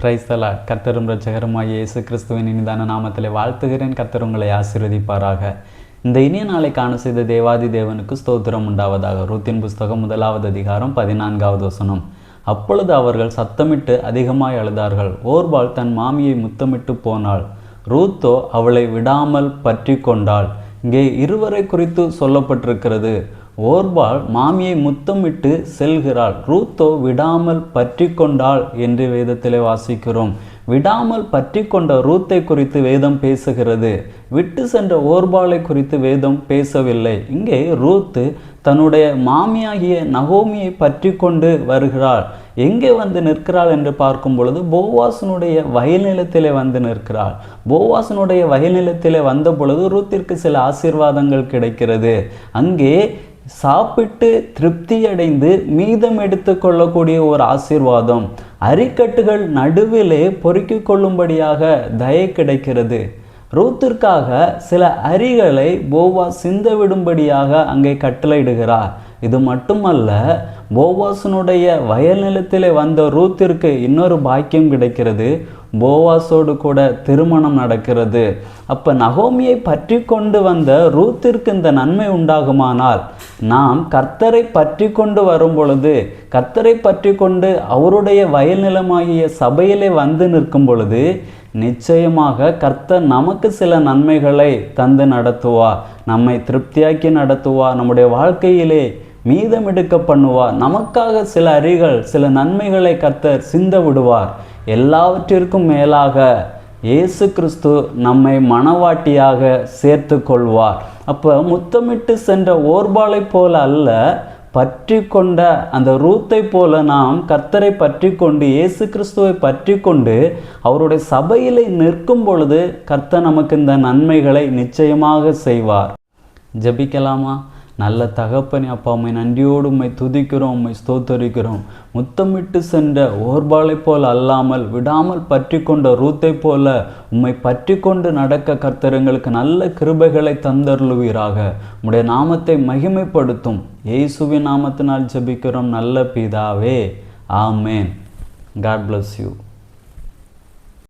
பிரைஸ்தலா கர்த்தரும் இரட்சகருமாகிய இயேசு கிறிஸ்துவின் இனிதான நாமத்திலே வாழ்த்துகிறேன். கர்த்தர் உங்களை ஆசீர்வதிப்பாராக. இந்த இனிய நாளை காண செய்த தேவாதி தேவனுக்கு ஸ்தோத்திரம் உண்டாவதாக. ரூத்தின் புஸ்தகம் 1வது அதிகாரம் 14வது வசனம். அப்பொழுது அவர்கள் சத்தமிட்டு அதிகமாய் அழுதார்கள். ஓர்பாள் தன் மாமியை முத்தமிட்டு போனாள், ரூத்தோ அவளை விடாமல் பற்றி கொண்டாள். இங்கே இருவரை குறித்து சொல்லப்பட்டிருக்கிறது. ஓர்பாள் மாமியை முத்தமிட்டு செல்கிறாள், ரூத்தோ விடாமல் பற்றி கொண்டாள் என்று வேதத்திலே வாசிக்கிறோம். விடாமல் பற்றி கொண்ட ரூத்தை குறித்து வேதம் பேசுகிறது. விட்டு சென்ற ஓர்பாளை குறித்து வேதம் பேசவில்லை. இங்கே ரூத்து தன்னுடைய மாமியாகிய நகோமியை பற்றி கொண்டு வருகிறாள். எங்கே வந்து நிற்கிறாள் என்று பார்க்கும் பொழுது போவாசனுடைய வயல் நிலத்திலே வந்து நிற்கிறாள். போவாசனுடைய வயல் நிலத்திலே வந்த பொழுது ரூத்திற்கு சில ஆசீர்வாதங்கள் கிடைக்கிறது. அங்கே சாப்பிட்டு திருப்தியடைந்து மீதம் எடுத்து கொள்ளக்கூடிய ஒரு ஆசீர்வாதம். அரிக்கட்டுகள் நடுவிலே பொறுக்கிக் கொள்ளும்படியாக தயை கிடைக்கிறது. ரூத்திற்காக சில அரிகளை போவாஸ் சிந்த விடும்படியாக அங்கே கட்டளையிடுகிறார். இது மட்டுமல்ல, போவாசனுடைய வயல் நிலத்திலே வந்த ரூத்திற்கு இன்னொரு பாக்கியம் கிடைக்கிறது. போவாசோடு கூட திருமணம் நடக்கிறது. அப்போ நகோமியை பற்றி கொண்டு வந்த ரூத்திற்கு இந்த நன்மை உண்டாகுமானால், நாம் கர்த்தரை பற்றி கொண்டு வரும் பொழுது, கர்த்தரை பற்றி கொண்டு அவருடைய வயல் நிலமாகிய சபையிலே வந்து நிற்கும் பொழுது நிச்சயமாக கர்த்தர் நமக்கு சில நன்மைகளை தந்து நடத்துவார். நம்மை திருப்தியாக்கி நடத்துவார். நம்முடைய வாழ்க்கையிலே மீதம் எடுக்க பண்ணுவார். நமக்காக சில அரிகள், சில நன்மைகளை கர்த்தர் சிந்த விடுவார். எல்லாவற்றிற்கும் மேலாக இயேசு கிறிஸ்து நம்மை மணவாட்டியாக சேர்த்து கொள்வார். அப்போ முத்தமிட்டு சென்ற ஓர்பாளை போல அல்ல, பற்றி கொண்ட அந்த ரூத்தை போல நாம் கர்த்தரை பற்றி கொண்டு, இயேசு கிறிஸ்துவை பற்றி கொண்டு அவருடைய சபையிலே நிற்கும் பொழுது கர்த்தர் நமக்கு இந்த நன்மைகளை நிச்சயமாக செய்வார். ஜெபிக்கலாமா? நல்ல தகப்பனே, அப்பா, உம்மை நன்றியோடு உம்மை துதிக்கிறோம், உம்மை ஸ்தோத்தரிக்கிறோம். முத்தமிட்டு சென்ற ஓர்பாளை போல் அல்லாமல் விடாமல் பற்றி கொண்ட ரூத்தை போல உம்மை பற்றி கொண்டு நடக்க கர்த்தர் எங்களுக்கு நல்ல கிருபைகளை தந்தருளுவீராக. உம்முடைய நாமத்தை மகிமைப்படுத்தும் இயேசுவின் நாமத்தினால் ஜெபிக்கிறோம் நல்ல பிதாவே, ஆமேன். God bless you.